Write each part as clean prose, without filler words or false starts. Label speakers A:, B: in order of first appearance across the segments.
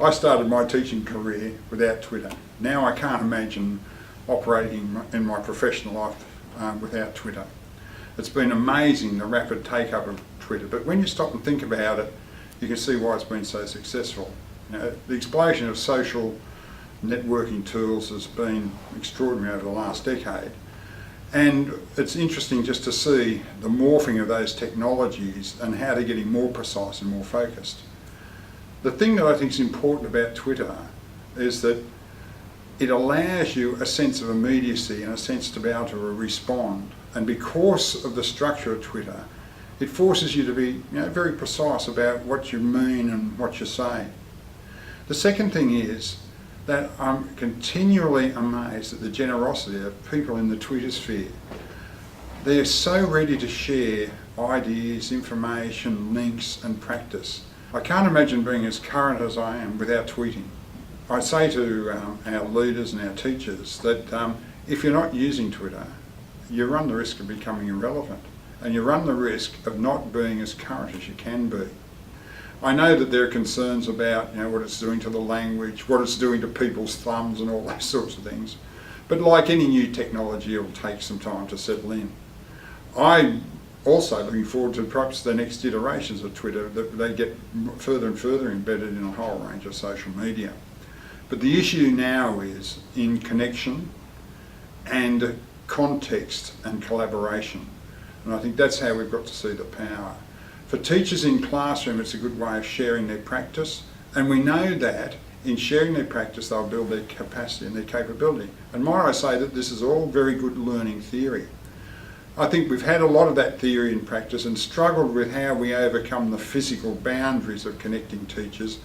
A: I started my teaching career without Twitter. Now I can't imagine operating in my professional life without Twitter. It's been amazing, the rapid take-up of Twitter, but when you stop and think about it, you can see why it's been so successful. You know, the explosion of social networking tools has been extraordinary over the last decade, and it's interesting just to see the morphing of those technologies and how they're getting more precise and more focused. The thing that I think is important about Twitter is that it allows you a sense of immediacy and a sense to be able to respond, and because of the structure of Twitter, it forces you to be very precise about what you mean and what you say. The second thing is that I'm continually amazed at the generosity of people in the Twitter sphere. They're so ready to share ideas, information, links and practice. I can't imagine being as current as I am without tweeting. I say to our leaders and our teachers that if you're not using Twitter, you run the risk of becoming irrelevant, and you run the risk of not being as current as you can be. I know that there are concerns about what it's doing to the language, what it's doing to people's thumbs and all those sorts of things, but like any new technology, it'll take some time to settle in. I'm also looking forward to perhaps the next iterations of Twitter, that they get further and further embedded in a whole range of social media. But the issue now is in connection and context and collaboration. And I think that's how we've got to see the power. For teachers in classroom, it's a good way of sharing their practice, and we know that in sharing their practice they'll build their capacity and their capability. And might I say that this is all very good learning theory. I think we've had a lot of that theory in practice and struggled with how we overcome the physical boundaries of connecting teachers.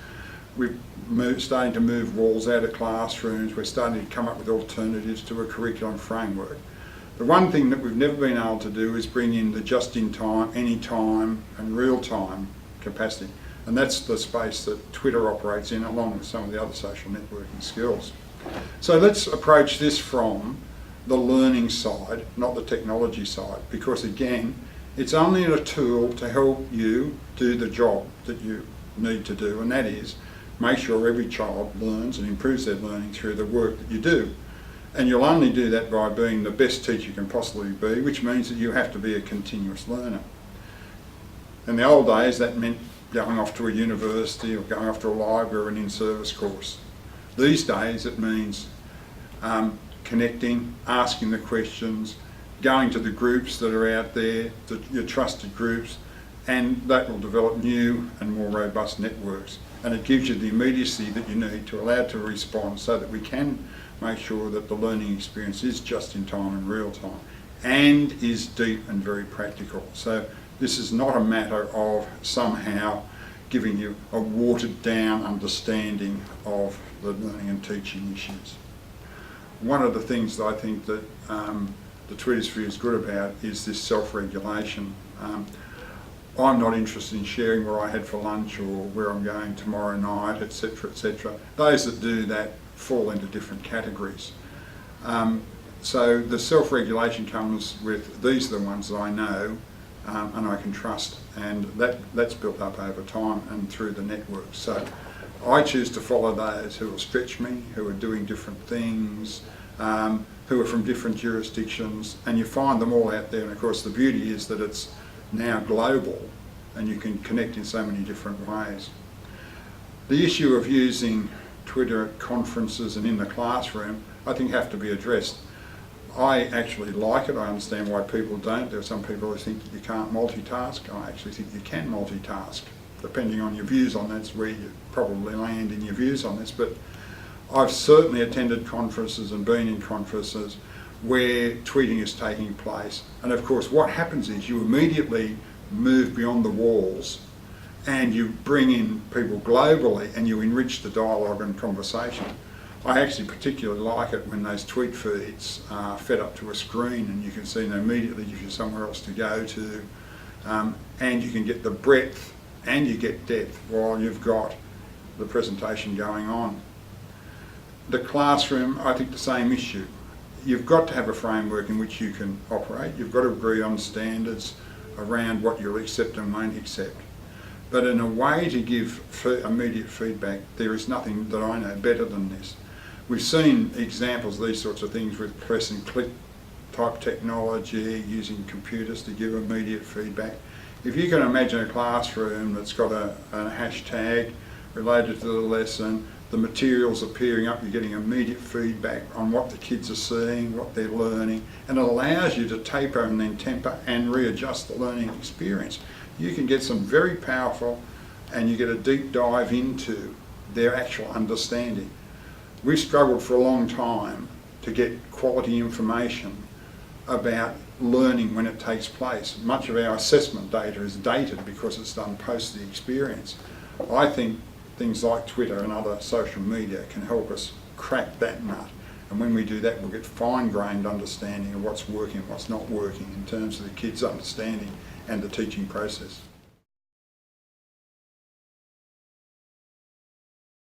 A: We're starting to move walls out of classrooms, we're starting to come up with alternatives to a curriculum framework. The one thing that we've never been able to do is bring in the just-in-time, any-time and real-time capacity. And that's the space that Twitter operates in, along with some of the other social networking skills. So let's approach this from the learning side, not the technology side, because again, it's only a tool to help you do the job that you need to do, and that is make sure every child learns and improves their learning through the work that you do. And you'll only do that by being the best teacher you can possibly be, which means that you have to be a continuous learner. In the old days, that meant going off to a university or going off to a library or an in-service course. These days, it means connecting, asking the questions, going to the groups that are out there, your trusted groups, and that will develop new and more robust networks. And it gives you the immediacy that you need to allow it to respond, so that we can make sure that the learning experience is just in time and real time and is deep and very practical. So this is not a matter of somehow giving you a watered down understanding of the learning and teaching issues. One of the things that I think that the Twitter sphere is good about is this self-regulation. I'm not interested in sharing where I had for lunch or where I'm going tomorrow night, etc., etc. Those that do that fall into different categories. So the self-regulation comes with, these are the ones that I know and I can trust, and that's built up over time and through the network. So I choose to follow those who will stretch me, who are doing different things, who are from different jurisdictions, and you find them all out there. And of course the beauty is that it's now global and you can connect in so many different ways. The issue of using Twitter at conferences and in the classroom, I think, have to be addressed. I actually like it. I understand why people don't. There are some people who think that you can't multitask. I actually think you can multitask. Depending on your views on that's where you probably land in your views on this. But I've certainly attended conferences and been in conferences where tweeting is taking place. And of course what happens is you immediately move beyond the walls and you bring in people globally and you enrich the dialogue and conversation. I actually particularly like it when those tweet feeds are fed up to a screen and you can see them immediately gives you somewhere else to go to, and you can get the breadth and you get depth while you've got the presentation going on. The classroom, I think the same issue. You've got to have a framework in which you can operate. You've got to agree on standards around what you'll accept and won't accept. But in a way to give immediate feedback, there is nothing that I know better than this. We've seen examples of these sorts of things with press and click type technology, using computers to give immediate feedback. If you can imagine a classroom that's got a hashtag related to the lesson, the materials appearing up, you're getting immediate feedback on what the kids are seeing, what they're learning, and it allows you to taper and then temper and readjust the learning experience. You can get some very powerful, and you get a deep dive into their actual understanding. We've struggled for a long time to get quality information about learning when it takes place. Much of our assessment data is dated because it's done post the experience. I think things like Twitter and other social media can help us crack that nut. And when we do that, we'll get fine-grained understanding of what's working and what's not working in terms of the kids' understanding and the teaching process.